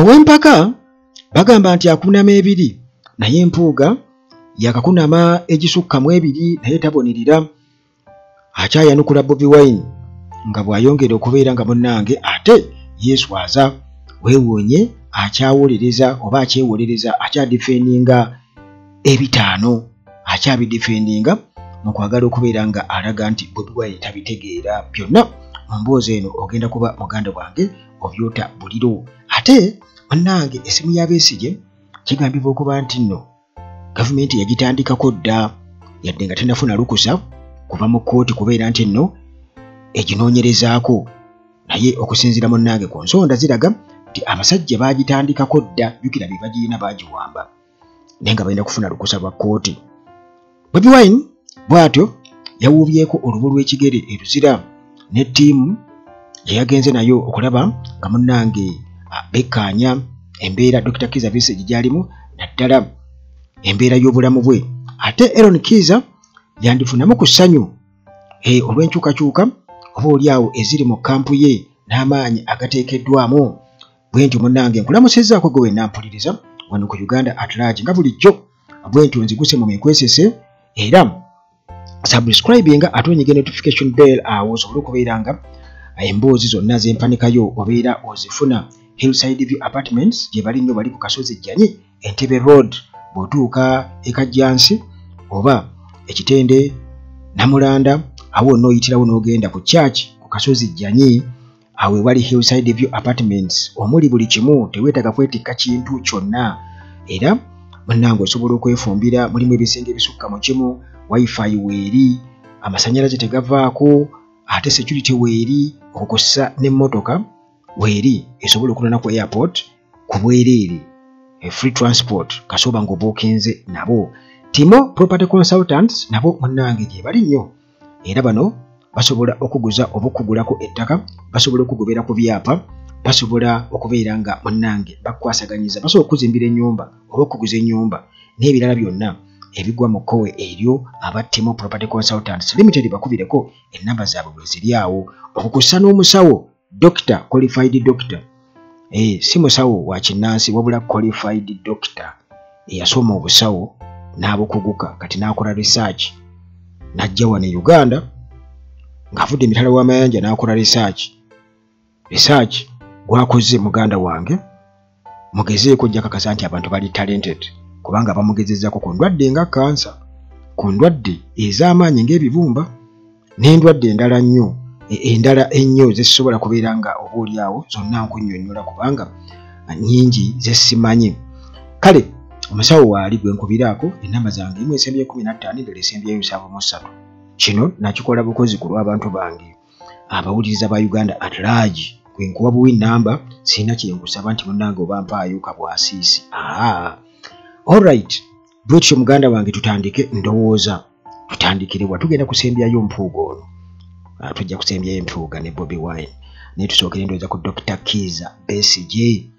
ow'empaka bagamba nti akunama ebiri naye empuuga yakakunama egisukka mu ebiri naye tabonirira. Akyayanukula Bobi Wine nga bw'ayongera okubeera nga munnange ate yeeswaza weewuunye akyawolereza oba akyewolereza akyadifendinga ebitaano akyabidifendinga mu kwagala okubeera nga alaga nti Bobi Wine tabitegeera byonna. Mu mboozi eno ogenda kuba muganda wange obyota buliro. Ate munnange essimu ya Besigye kigambibwa okuba nti nno gavumenti yagitandikako dda yadde nga tennafuna lukusa kuva mu kkooti kubeera nti nno eginoonyerezaako, naye okusinziira munnange ku nsonda ziraga nti abasajja baagitandikako dda. Jjukira be bagirina baagiwamba naye nga balina kufuna lukusa lwa kkooti. Bobi Wine bw'atyo yawuubyeko olubu lw'ekigere eruzira ne ttiimu yagenze nayo okulaba nga munnange bekkaanya embeera Dr. Kizza Besigye gy'alimu naddala embeera y'obulamu bwe. Ate Aaron Kizza yandifunamu ku ssanyu olw'enkyukakyuka oba oliawo eziri mu kampu ye n'amaanyi agateekeddwamu. Bwentyo munnange nkulamusizzaako gwe wenna mpuliriza wano ku Uganda at large nga bulijjo bwentyo nziguse mu mikwesese era subscribinga ate onyige notification bell awo osobole okubeera nga emboozi zonna z'empanikayo obeera ozifuna. Hillside View Apartments gye bali nnyo bali ku Kasozi Jjanyi Entebbe Road bw'otuuka e Kajjansi oba Ekitende Namulanda awo n'oyitirawo n'ogenda ku church ku Kasozi Jjanyi awo wali Hillside View Apartments omuli buli kimu teweetaga kwetikka kintu kyonna era munnange osobola okwefumbira. Mulimu ebisenge ebisukka mu kimu, wifi weeri, amasannyalaze tegavaako, ate security weeri, okukosa n'emmotoka weeri esobola okulana ku airport ku bwereere, free transport kasoba ng'obuukinze nabo. Timo Property Consultants nabo munnange gye bali nnyo era bano basobola okuguza oba okugulako ettaka, basobola okugobera ku byapa, basobola okubeera nga munnange bakwasaganyiza, basobola okuzimbira ennyumba oba okuguza ennyumba n'ebirala byonna ebigwa mu kkowe eryo aba Timo Property Consultants Limited. Bakubireko ennamba zaabwe bwe ziri awo. Okukussa n'omusawo Doctor Qualified Doctor, si musawo wa kinnansi wabula Qualified Doctor eyasoma obusawo n'abukuguka kati n'akola research n'ajja wano e Uganda ng'avudde emitala w'amayanja n'akola research gwakoze muganda wange mugezeeko jja kakasa nti abantu bali talented kubanga bamugezezzaako ku ndwadde nga kansa, ku ndwadde ez'amaanyi ng'ebibumba n'endwadde endala ennyo zezisobola kubeera nga oba oliawo zonna nkunnyonnyola kubanga nnyingi zesimanyi. Kale omusawo waali gwe nkubiraako ennamba zange emu esembye 15 endala esembye 73. Kino nakikola bukozi ku lw'abantu bange abawuliriza ba Uganda at large. Gwe nkuwa buwi nnamba sirina kyenkusaba nti munnange oba mpaayo kabwasiisi. Alright, bwetyo muganda wange tutandike ndowooza tutandikire wa tugenda kusembyayo mpuuga ono. Tujja kusembyayo empuuga ne Bobi Wine naye tusookere ndowooza ku Dr. Kizza Besigye.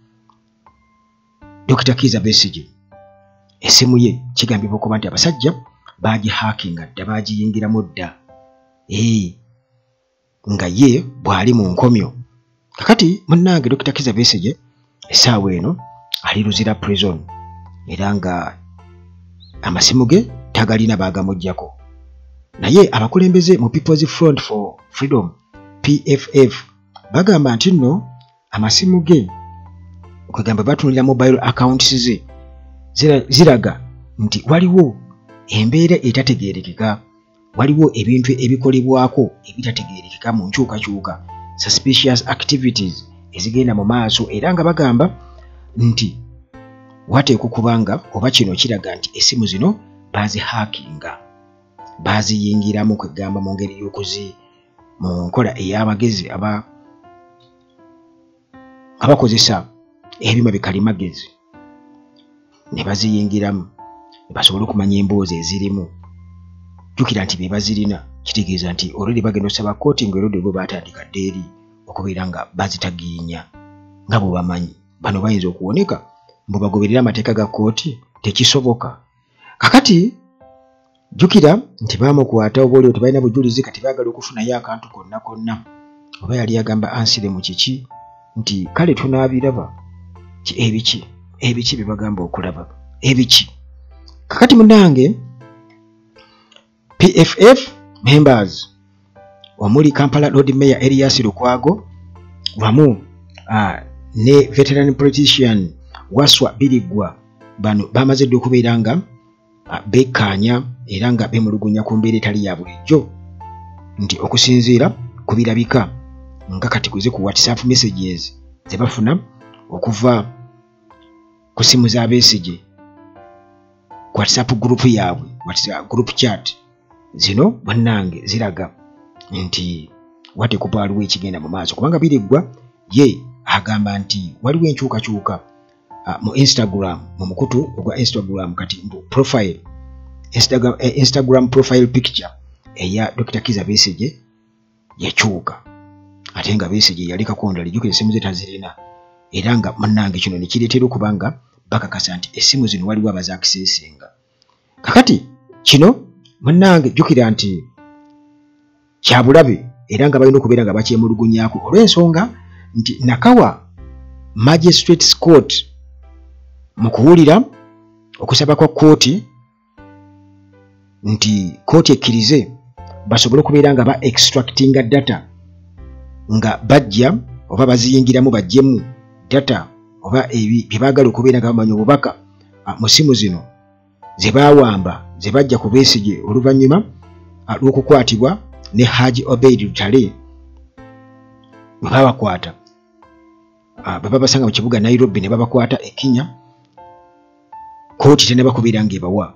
Dr. Kizza Besigye essimu ye kigambibwa okuba nti abasajja baagihakinga dda baagiyingiramu dda nga ye bw'ali mu nkomyo. Kakati munnange Dr. Kizza Besigye essaawa eno ali Luzira prison era nga amasimu ge tagalina baagamuggyako, naye abakulembeze mu People's Front for Freedom PFF bagamba nti nno amasimu ge okugamba batunulira mobile accounts ze ziraga nti waliwo embeera etategeerekeka, waliwo ebintu ebikolebwako ebitategeerekeka mu nkyukakyuka, suspicious activities ezigenda mu maaso, era nga bagamba nti wateekwa okuba nga oba kino kiraga nti essimu zino baazihakinga, baaziyingiramu kwegamba mu ngeri y'okuzi mu nkola ey'amagezi abakozesa ebyuma bikalimagezi ne baziyingiramu ne basobola okumanya emboozi ezirimu. Jjukira nti be bazirina kitegeeza nti olwedi bagenda osaba kkooti ng'olwedi bo baatandika dda eri okubeera nga bazitagiinya nga bwe bamanyi bano bayinza okuwoneka mbu bagoberera amateeka ga kkooti tekisoboka. Kakati jjukira nti baamukwata oba olio tebalina bujulizi kati baagala okufunayo akantu konna oba yali agamba ansire mu kiki nti kale tunaabiraba ebiki bibagamba okulaba ebiki. Kakati munange PFF members omuli Kampala Road Mayor Elias Lukwago wamu ne veteran politician Waswa Birigwa bano bamaze okubeera nga bekkaanya era nga bemulugunya ku mbeera etali ya bulijjo nti okusinziira ku birabika nga kati kuze ku WhatsApp messages ze bafuna okuva ku simu za Besigye ku WhatsApp group yaabwe, WhatsApp group chat zino bannange ziraga nti watekuba waliwo ekigenda mu maaso, kubanga Birigwa ye agamba nti waliwo enkyukakyuka mu Instagram, mu mukutu ogwa Instagram kati profile Instagram profile picture eya Dr. Kizza Besigye yakyuka ate nga Besigye yali kakonda lijjukira essimu ze tazirina era nga mannange kino ne kireetera okubanga bakakasa nti essimu zino waliwo abazaakiseesenga. Kakati kino mannange jjukira nti kyabulabe era nga balina okubeera nga bakyemulugunyaako olw'ensonga nti Nakawa Magistrates Court mu kuwulira okusaba kwa kkooti nti kkooti ekkirize basobole okubeera nga ba-extractinga data nga bajja oba baziyingiramu bajjemu data oba bye baagala okubeera nga bamanya obubaka mu simu zino ze baawamba ze bajja ku Besigye oluvannyuma lw'okukwatibwa ne Haji Obeid Lutale bwe babakwata bwe babasanga mu kibuga Nairobi ne babakwata e Kenya. Kkooti teneba kubeera ng'ebawa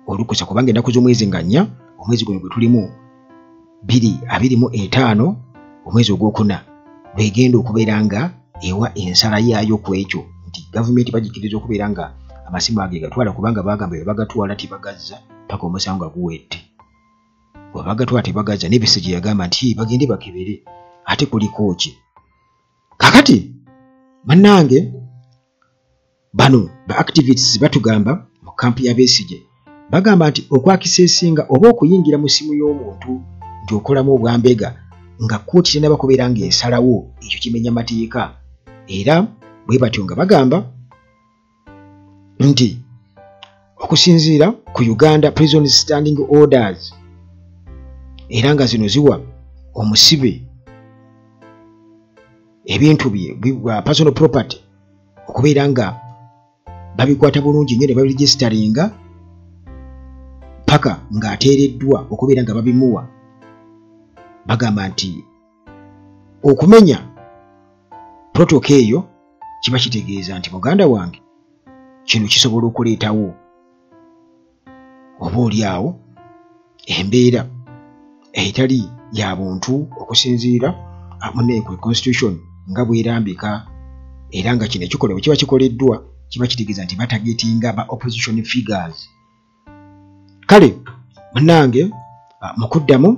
olukusa kubanga ennaku z'omwezi nga 4 omwezi guno gwe tulimu 25 omwezi ogwokuna lwegenda okubeera nga ewa ensala yaayo ku ekyo nti gavumenti bagikiriza okubeera nga amasimu age gatwala kubanga bagamba bagatwala tebagazza paka omusango nga guwedde. Bwe bagatwala tebagazza ne Besigye yagamba nti bagende bakebere ate kuliko ki. Kakati mannange bano ba activists batugamba mu kampi ya Besigye bagamba nti okwakiseesinga oba okuyingira mu simu y'omuntu nti okolamu obwambega nga kkooti tenaba kubeera ng'esalawo ekyo kimenya mateeka era bwe batyo nga bagamba nti okusinziira ku Uganda Prison Standing Orders era nga zino ziwa omusibe ebintu bye personal property okubeera nga babikwata bulungi nnyo ne babiregisteringa paka ng'ateereddwa okubeera nga babimuwa. Bagamba nti okumenya protocol eyo kiba kitegeeza nti muganda wange kino kisobola okuleetawo oba oliawo embeera etali ya buntu okusinziira ku constitution nga bwerambika era nga kino ekikolebwa kiba kikoleddwa kiba kitegeeza nti batagetinga ba opposition figures. Kale munange mu kuddamu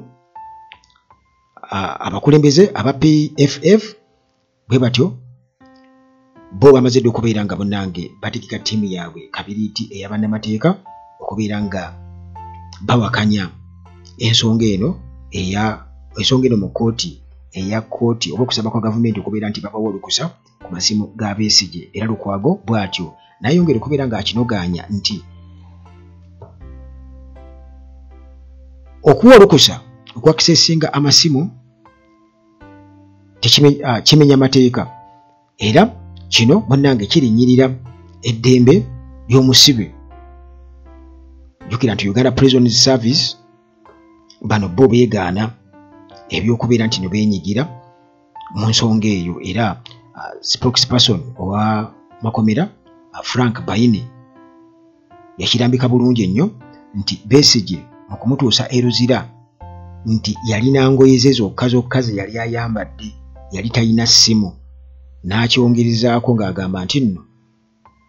abakulembeze aba PFF bwe batyo bo bamaze okubeera nga munange bategeka ttiimu yaabwe kabiriiti ey'abannamateeka okubeera nga bawakanya ensonga eno mu kkooti eya kkooti oba okusaba kwa gavumenti okubeera nti babawa olukusa ku masimu ga Besigye era Lukwago bw'atyo nayongera okubeera ng'akinogaanya nti okuwa olukusa okwakiseesinga amasimu kimenya mateeka era kino munnange kirinnyirira eddembe ly'omusibe. Jjukira nti Uganda Prison Service bano bo beegaana ebyokubeera nti ne beenyigira mu nsonga eyo era spokesperson owa Makomera Frank Baine yakirambika bulungi ennyo nti Besigye mu kumutuusa eruzira nti yalina ngoye ze zokka ze yali ayambadde yali talina ssimu n'akyongerizaako ng'agamba nti nno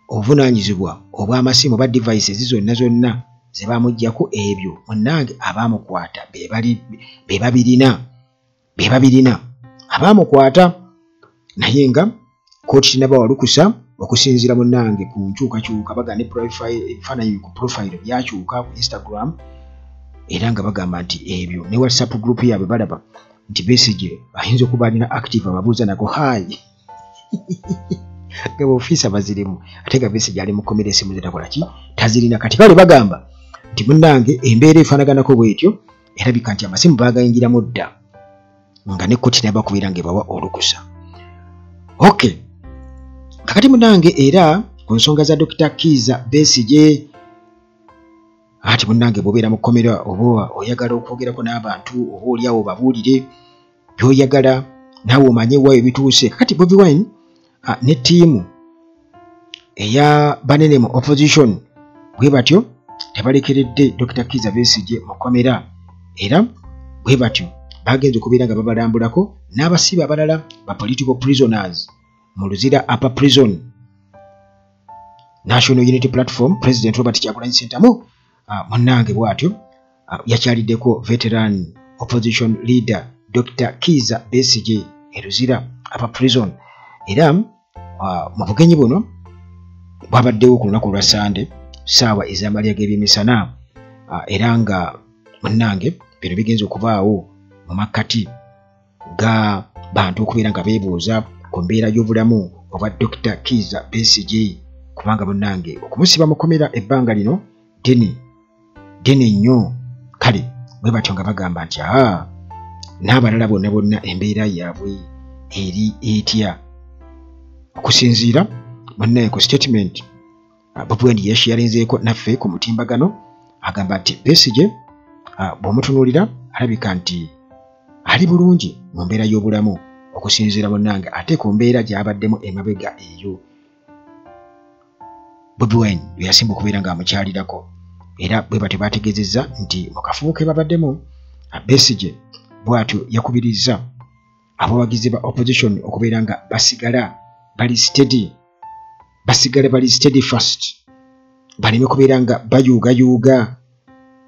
obuvunaanyizibwa obw'amasimu ba devices zonna ze bamuggyako ebyo munnange abaamukwata be babirina abaamukwata naye nga kkooti tenabawa lukusa okusinziira munnange ku nkyukakyuka bagane ebifaananyi ku profile byakyuka ku Instagram era nga bagamba nti ebyo ne WhatsApp group yaabwe balaba nti Besigye ayinza okuba alina active ababuuza nako hayi ngabo ofisa bazirimu atega Besigye ali mukomere simu zitakola ki tazirina kati kale bagamba nti munnange embeera efaanaganako bwetyo erabika nti amasimu bagayingiramu dda nga ne koti naba kubira ngebawa olukusa. Okay, kakati munnange era ku nsonga za Dr. Kizza Besigye ati munnange bw'obeera mu kkomera oba oyagala okwogerako n'abantu oba oliawo babuulire by'oyagala naawe omanye waayo bituuse. Kakati Bobi Wine ne ttiimu eya banene mu opposition bwe batyo tebalekeredde Dr. Kizza Besigye mu kkomera era bwe batyo bagenze okubeera nga babalambulako n'abasibe abalala ba political prisoners mu Luzira Upper Prison. National Unity Platform President Robert Kyagulanyi Ssentamu munnange bw'atyo yakyaliddeko veteran opposition leader Dr. Kizza Besigye e Luzira Upper Prison era mu bugenyi buno bwabaddewo ku lunaku lwa Sande ssaawa ez'amalya g'ebyemisana era nga munnange bino bigenze okubaawo mu makkati ga bantu okubeera nga beebuuza ku mbeera y'obulamu obwa Dr. Kizza Besigye kubanga munnange okumusiba mu kkomera ebbanga lino deni nnyo. Kale bwe batyo nga bagamba nti n'abalala bonna embeera yaabwe eri etya okusinziira munnange ku statement Bobi Wine yasharinzeeko naffe ku mutimbagano agamba nti Besigye bw'omutunuulira alabika nti ali bulungi mu mbeera y'obulamu okusinziira munnange ate ku mbeera gy'abaddemu emabega eyo Bobi Wine bwe yasimba okubeera ng'amukyalirako era bwe batyo bategeezezza nti mu kafubo ke babaddemu Besigye bw'atyo yakubiriza abawagizi ba opposition okubeera nga basigala bali steady fast baleme kubeera nga bayuugayuuga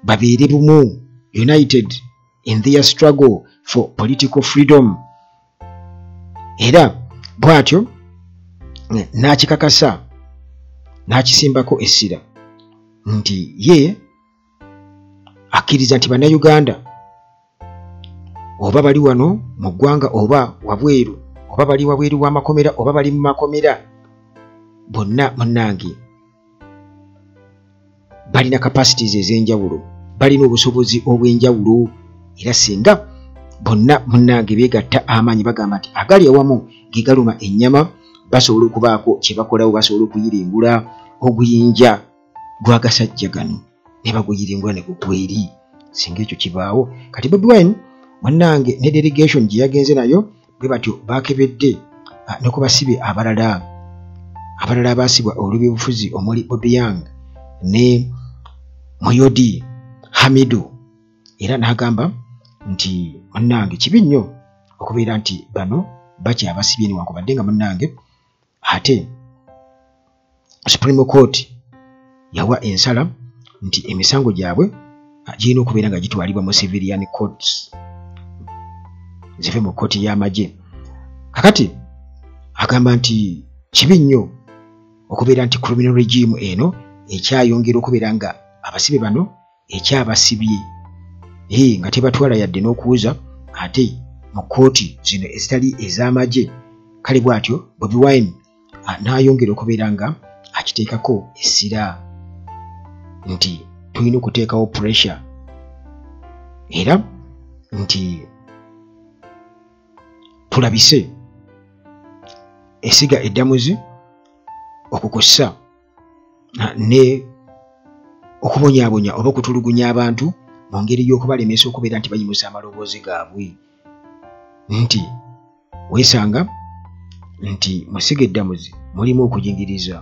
babeere bumu united in their struggle for political freedom era bw'atyo n'akikakasa n'akisimbako essira nti ye akkiriza nti bannayuganda oba bali wano mu ggwanga oba wabweru oba bali wabweru w'amakomera oba bali mu makomera bonna munnange balina capacities ez'enjawulo balina obusobozi obw'enjawulo era singa bonna munnange beegatta amaanyi bagamba nti agali awamu ge galuma ennyama basobola okubaako kye bakolawo basobola okuyiringula oguyinja gwagasajja gano ne baguyiringula ne gugweri singa ekyo kibaawo. Kati Bobi Wine munnange ne delegation gye yagenze nayo bwe batyo baakebedde ne ku basibe abalala abaasibwa olw'ebyobufuzi omuli Bobby Young ne Muyodi Hamidu era n'agamba nti munnange kibi nnyo okubeera nti bano bakyabasibye newankubadde nga munnange ate Supreme Court yawa ensala nti emisango gyabwe girina okubeera nga gitwalibwa mu civilian courts zive mu kkooti y'amagye. Kakati agamba nti kibi nnyo okubeera nti criminal regime eno ekyayongera okubeera nga abasibe bano ekyabasibye nga tebatwala yadde n'okuwuza ate mu kkooti zino ezitali ez'amagye. Kale bw'atyo Bobi Wine n'ayongera okubeera nga akiteekako essira nti tulina okuteekawo pressure era nti tulabise esiga eddamuzi okukosa ne okubonyaabonya oba okutulugunya abantu mu ngeri y'okubalemesa okubeera nti bayimusa amaloboozi gaabwe nti weesanga nti musiga eddamuzi mulimu okujingiriza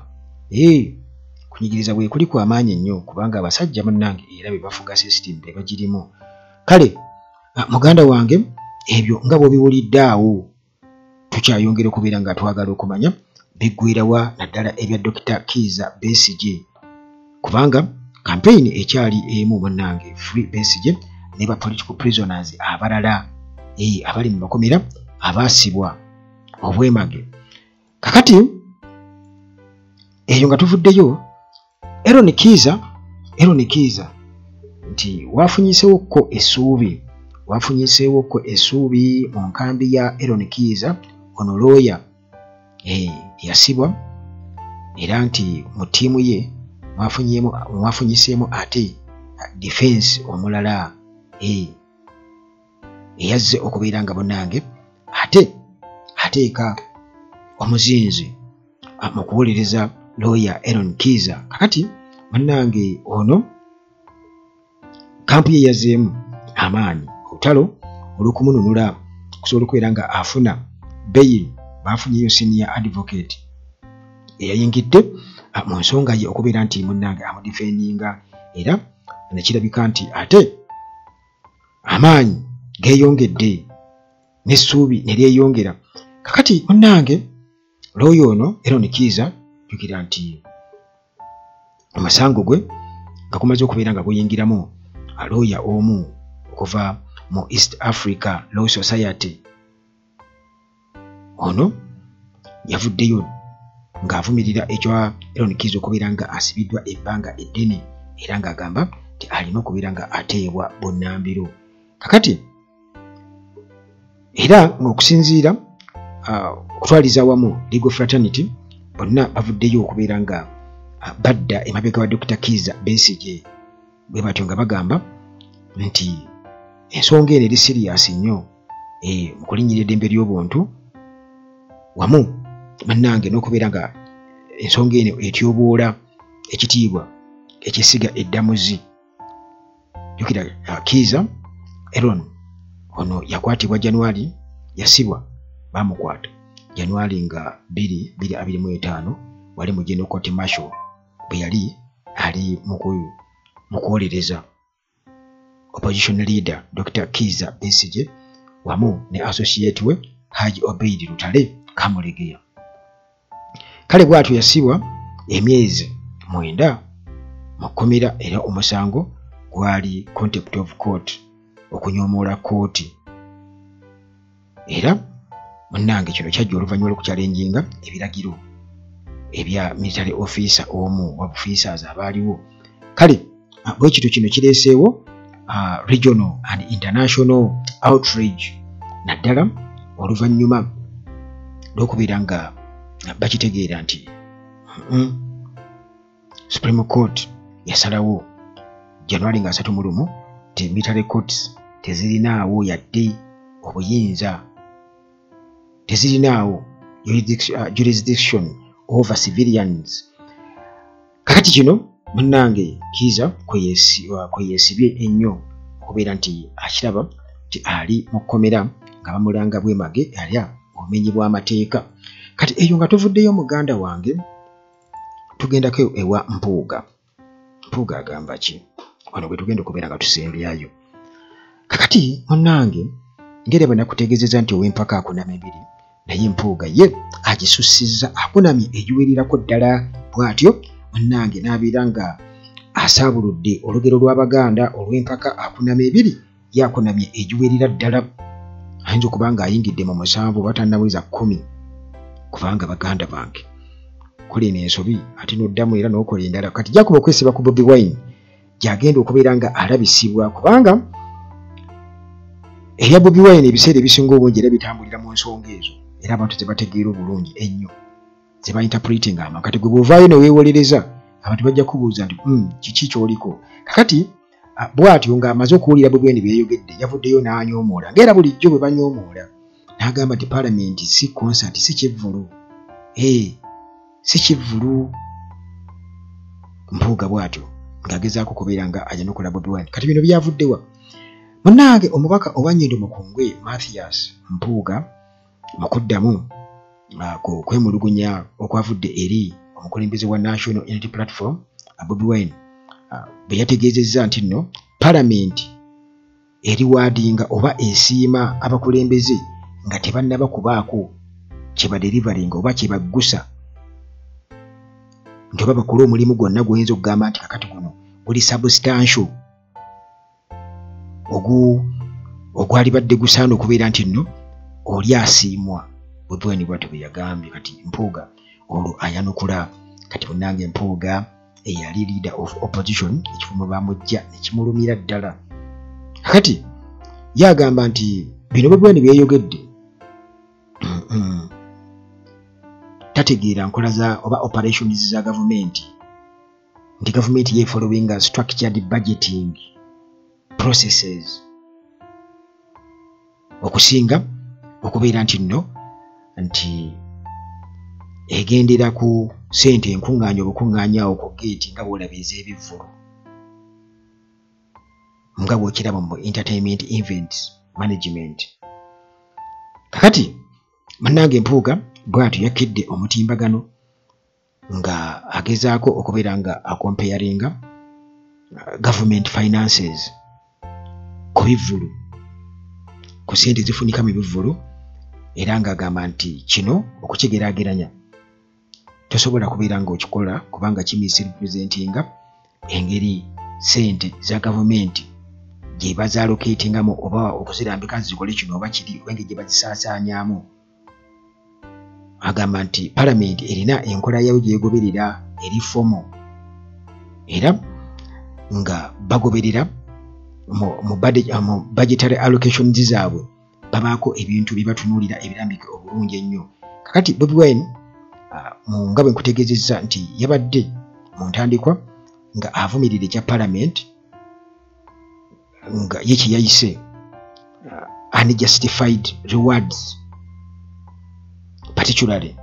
kunyigiriza bwe kuli kwa maanyi nnyo kubanga abasajja munnange era be bafuga system be bagirimu. Kale muganda wange ebyo nga bw'obiwulidde awo tukyayongera okubeera nga twagala okumanya biggweerawa naddala ebya Dr. Kizza Besigye kubanga campaign ekyali emu munnange Free Besigye ne ba political prisoners abalala abali mu makomera abaasibwa obwemage. Kakati eyo nga tuvuddeyo Aaron Kizza nti wafunyiseewokko essuubi mu nkambi ya Aaron Kizza ono lawyer yasibwa era nti mu ttiimu ye mwafunyiseemu ate defense omulala eyazze okubeera nga bonnange ate ateeka omuzinzi mu kuwolereza lawyer Aaron Kiiza. Kakati bonnange ono kampu ye yazzeemu amaanyi olutalo olw'okumununula okusobola okubeera nga afuna bail. Baafunyeyo senior advocate eyayingidde mu nsonga ye okubeera nti munnange amudifendinga era nekirabika nti ate amaanyi geeyongedde n'essuubi ne lyeyongera. Kakati munnange lawyer ono Aaron Kiiza jjukira nti omusango gwe nga gumaze okubeera nga guyingiramu lawyer omu okuva mu East Africa Law Society. Ono yavuddeyo ng'avumirira ekya Aaron Kiiza okubeera nga asibiddwa ebbanga eddene era ng'agamba nti alina okubeera nga ateebwa bunnambiro. Kakati era ng'okusinziira okutwaliza awamu Legal Fraternity bonna bavuddeyo okubeera nga badda emabega wa Dr. Kiiza Besigye bwe batyo nga bagamba nti ensonga eno eri serious nnyo mu kulinnyirira eddembe ly'obuntu wamu bannange n'okubeera nga ensonga eno etyoboola ekitiibwa ekyesiga eddamuzi. Jjukira Kiiza Aaron ono yakwatibwa January, yasibwa bamukwata January nga 2025 wali mu General Court Martial bwe yali ali mu kuwolereza opposition leader Dr. Kiiza Besigye wamu ne associate we Haji Obeid Lutale Kamulegeya. Kale bw'atyo yasibwa emyezi 9 mu kkomera era omusango gwali contempt of court, okunyomoola kooti. Era munnange kino kyajja oluvannyuma lw'okukyalenjinga ebiragiro ebya military officer omu wa officers abaaliwo. Kale bwe kitu kino kireeseewo regional and international outrage naddala oluvannyuma lw'okubeera nga bakitegeera nti Supreme Court yasalawo January nga 31 ti military courts tezirinaawo yadde obuyinza, tezirinaawo jurisdiction over civilians. Kakati kino munnange Kiiza kwe yeesibye ennyo okubeera nti akiraba nti ali mu kkomera nga bamulanga bwemage alya obumenyi bw'amateeka. Kati eyo nga tuvuddeyo muganda wange tugendako ewa Mpuuga. Mpuuga agamba ki? Wano bwe tugenda okubeera nga tusembyayo. Kakati munnange ngere bwe nakutegeezezza nti ow'empaka akunama ebiri, naye Mpuuga ye agisussizza akunamye egiwerirako ddala bw'atyo munnange n'abeera nga asaabuludde olugero lw'Abaganda olw'empaka akunama ebiri yakunamye egiwerera ddala. Ayinza okuba nga ayingidde mu 7 batannaweza 10 kubanga baganda bange kuli n'ensobi ate n'oddamu era n'okola endala. Kati jakuba okwesiba ku Bobi Wine gyagenda okubeera nga alabisibwa kubanga ebya Bobi Wine ebiseera ebisinga obungi era bitambulira mu nsonga ezo era abantu tebategeera obulungi ennyo ze ba-interpreting ama. Kati gwe bw'ovaayo ne weewolereza abantu bajja kubuuza nti kiki ky'oliko. Kakati bw'atyo ng'amaze okuwulira Bobi Wine byeyogedde yavuddeyo n'anyoomoola ng'era bulijjo bwe banyoomoola n'agamba nti Parliament si concert, si kivvulu, si kivvulu. Mpuuga bw'atyo ng'agezaako kubeera nga ajanukula Bobi Wine. Kati bino byavuddewa munnange omubaka owa Nnyendo Mukungwe Mathias Mpuuga mu kuddamu kwemulugunya okwavudde eri omukulembeze wa National Unity Platform Bobi Wine bwe yategeezezza nti nno Parliament eriwaadinga oba esiima abakulembeze nga tebannaba kubaako kye baderivalinga oba kye baggusa nti oba bakola omulimu gwonna gwoyinza okugamba nti kakati guno guli substantial ogwali badde gusaana okubeera nti nno oli asiimwa. Bobi Wine bw'atyo bwe yagambye. Kati Mpuuga olwo ayanukula. Kati munnange Mpuuga eyali leader of opposition ekifumo bamujja ne kimulumira ddala. Kati yagamba nti bino Bobi Wine byeyogedde tategeera nkola za oba operations za government. Ndi government ye following a structured budgeting processes. Okusinga okubeera nti egendera ku sente enkungaanya obukungaanya ku gate nga bw'olabiriza ebivvulu. Nga bw'okiraba mu entertainment events management. Kakati Mannange Mpuuga bw'atyo yakidde omutimbagano nga agezaako okubeera nga akompayaringa government finances ku bivvulu, ku sente zifunika mu bivvulu, era ng'agamba nti kino okukigeraageranya tosobola kubeera ng'okikola kubanga kimisrepresentinga engeri sente za gavumenti gye bazaallocatingamu oba okuzirambika zikole kino oba kiri oba engeri gye bazisaasaanyaamu. Agamba nti Parliament erina enkola yayo gye yegoberera eri fomo era nga bagoberera mu budgetary allocations zaabwe babaako ebintu bye batunuulira ebirambike obulungi ennyo. Kakati Bobi Wine nga bwe nkutegeezezza nti yabadde mu ntandikwa nga avumirira ekya Parliament nga ye kye yayise unjustified rewards, particularly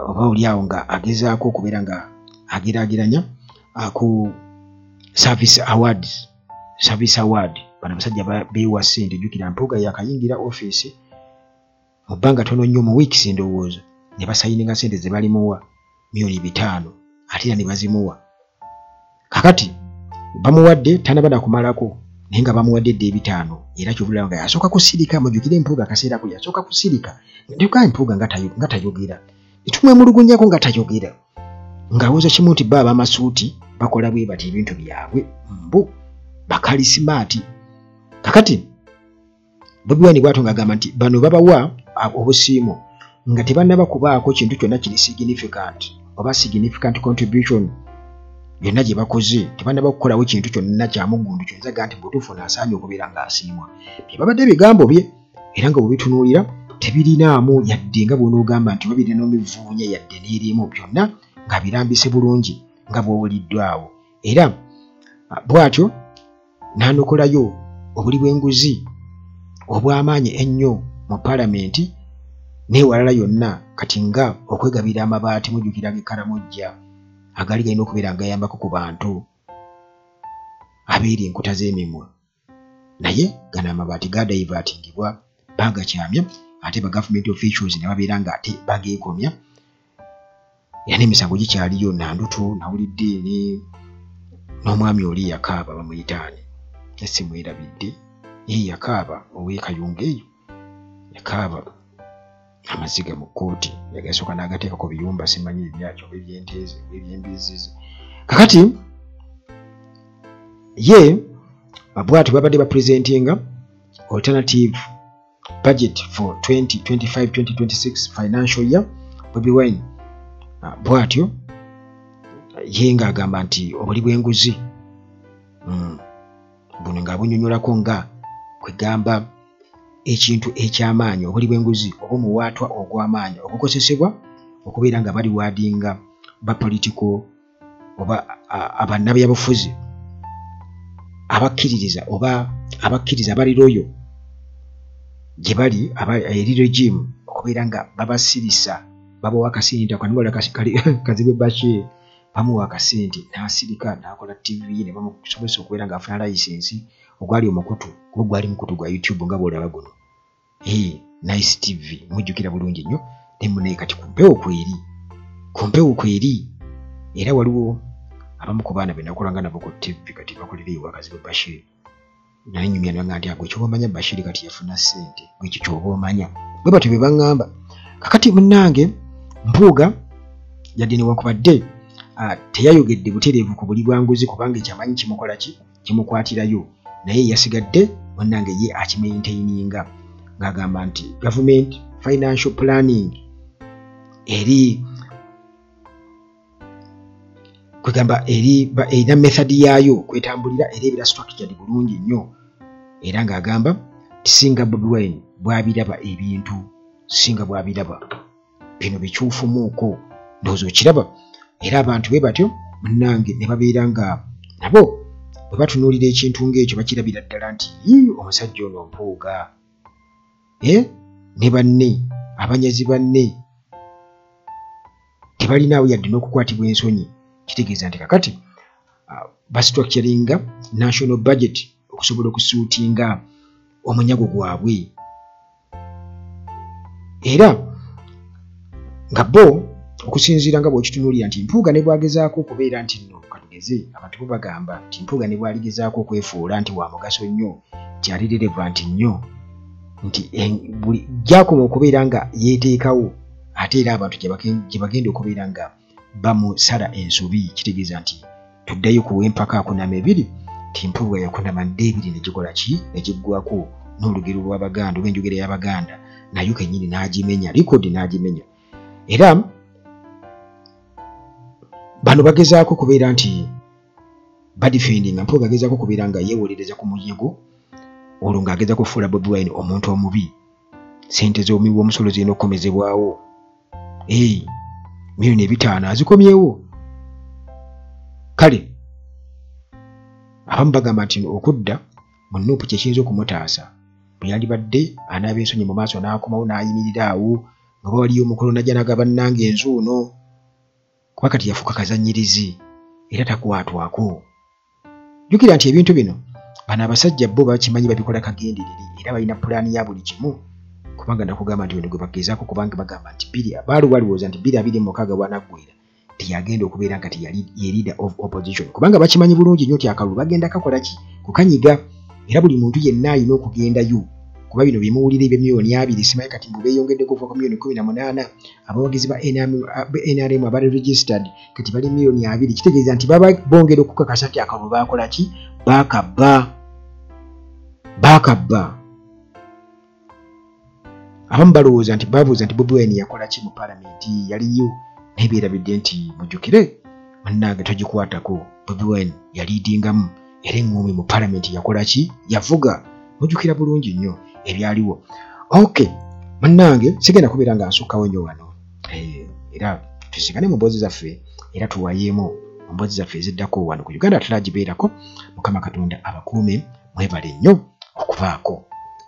oba oliawo nga agezaako okubeera nga ageraageranya ku service award. Bano abasajja beewa ssente. Jjukira Mpuuga yakayingira ofiisi mu bbanga tono nnyo mu weeks endowooza ne basayininga ssente ze balimuwa $5,000,000 ate era ne bazimuwa. Kakati bamuwadde tanabada kumalako naye nga bamuwadde $5,000 era kyovulira nga yasooka kusirika. Mujjukire Mpuuga akaseera ko yasooka kusirika. Ndeka Mpuuga nga tayogera. Tumwemulugunyako nga tayogera. Ng'awuza kimu nti baba amasuuti bakola bwe bati ebintu byabwe mbu bakalisimaati. Kakati Bobi Wine bw'atyo ng'agamba nti bano babawa obusiimo nga tebannaba kubaako kintu kyonna kiri significant oba significant contribution yonna gye bakoze. Tebannaba kukolawo kintu kyonna kya muggundu kyonzaga nti butuufu n'asaanye okubeera ng'asiimwa. Bye babadde ebigambo bye era nga bwebitunuulira tebirinaamu yadde nga bw'onoogamba nti babirina n'omivuunya yadde n'erimu, byonna nga birambise bulungi nga bw'owuliddwawo. Era bw'atyo n'anokolayo obuli bw'enguzi obw'amaanyi ennyo mu Paalamenti n'ewalala yonna, kati nga okwegabira amabaati mujjukira g'Ekaramoja agali galina okubeera ng'ayambako ku bantu abeera enkota z'emimwa. Naye gano amabaati gadaivatingibwa bagakyamya ate ba government officials ne babeera nga ate bageekomya. Era n'emisango gikyaliyo. Nandutu nawulidde n'omwami oli yakaaba bamuyitaani esi mwerabidde yakaaba ow'ekayunga eyo yakaaba amaziga mu kkooti yagasooka n'agateeka ku biyumba simanyi ebyakyo ebyenteeze ebyembizizi. Kakati ye bw'atyo babadde bapresentinga alternative budget for 2025-2026 financial year. Bobi Wine bw'atyo ye ng'agamba nti obuli bw'enguzi buno ng'abunyonyolako nga kwegamba ekintu eky'amaanyi, obuli bw'enguzi oba omuwaatwa ogw'amaanyi okukozesebwa okubeera nga bali waadinga ba political oba abannabyabufuzi abakkiririza oba abakkiriza abali royo gye bali eri regime okubeera nga babasirisa babawa akasente akanubala Kazibe Bashir bamuwa akasente n'asirika n'akola TV ne bamusobozesa okubeera ng'afuna layisensi ogwali omukutu kuba gwali mukutu gwa YouTube nga bw'olaba guno. Nice TV mujjukira bulungi nnyo. Ne munaye kati ku mpewo kweri era waliwo abamu ku baana be nakolanga nabo ku TV kati bakolera ewa Kazibe Bashir. Naye nyumya nanga nti agwe ky'oba omanya Bashir kati yafuna ssente gwekyo ky'oba omanya. Bwe batyo be baŋŋamba. Kakati munnange Mpuuga yadde newankubadde teyayogedde butereevu ku buli bwanguzi kubanga ekyamanyi kimukola ki kimukwatirayo, naye yasigadde munnange ye akimaintaininga ng'agamba nti government financial planning eri kwegamba erina method yaayo kwetambulira era ebira structured bulungi nnyo. Era ng'agamba tisinga Bobi Wine bw'abiraba ebintu singa bw'abiraba bino bikyufumuuko ndowooza okiraba era abantu bwe batyo munnange ne babeera nga nabo bwe batunuulira ekintu ng'ekyo bakirabira ddala nti omusajja ono mpuuga ne banne abanyazi banne tebalinaawo yadde n'okukwatibwa ensonyi kitegeeza nti kakati bastructuringa national budget okusobola okusuutinga omunyago gwabwe era nga bo okusinziira nga bw'okitunuulira nti mpuuga ne bwagezaako okubeera nti nno katugeze abantu bo bagamba nti mpuuga ne bwaligezaako okwefuula nti wa mugaso nnyo kyali relevant nnyo nti buli gyakoma okubeera nga yeeteekawo ate era abantu gye bagenda okubeera nga bamusala ensobi kitegeeza nti tuddayo ku empaka 12 nti mpuuga yakunama 2 ne gikola ki ne giggwako n'olugero lw'Abaganda oba enjogera y'Abaganda nayo kennyini n'agimenya likodi n'agimenya era bano bagezaako kubeera nti badifendinga mpuuga agezaako kubeera nga yeewolereza ku munyago olwo ng'ageza kufuula Bobi Wine omuntu omubi sente z'omusolo zirina okukomezebwawo miliyoni 5 azikomyewo kale abamu bagamba nti okudda mu Nuupu kyekiyinza okumutaasa bwe yalibadde anaaba ensonyi mu maaso n'akomawo n'ayimirira awo nga bawaliyo omukolo najja n'agaba nnange enzuuno kuba kati yafuuka kazannyirizi era takwatwako jjukira nti ebintu bino bano abasajja bo bakimanyi babikola kagenderere era balina pulaani ya buli kimu kubanga nakugamba nti weno gwe bagezaako kubanga bagamba nti baali balowooza nti 2026 bw'anaggwera teyagenda okubeera nga ye leader of opposition kubanga bakimanyi bulungi nnyo ti akalulu bagenda kakola ki kukanyiga era buli muntu yenna alina okugendayo kuba bino bimuwulira ebyemiliyoni 2 simanyi kati mbu beeyongedde kuva ku miliyoni 18 abawagizi ba NRM abali registered kati bali miliyoni 2 kitegeeza nti baba bongera okukakasa nti akalulu bakola ki bakabba abamu balowooza nti babuuza nti Bobi Wine yakola ki mu palamenti yaliyo naye beerabidde nti mujjukire munnange togikwatako Bobi Wine yaliidingamu era eŋŋoomi mu palamenti yakola ki yavuga mujjukira bulungi nnyo ebyaliwo munnange sigenda kubeera nga nsukkawo nnyo wano era tusigane mu mboozi zaffe era tuwayeemu mu mboozi zaffe eziddako wano ku Uganda tulagibeerako Mukama Katonda abakuume mwebale nnyo okubaako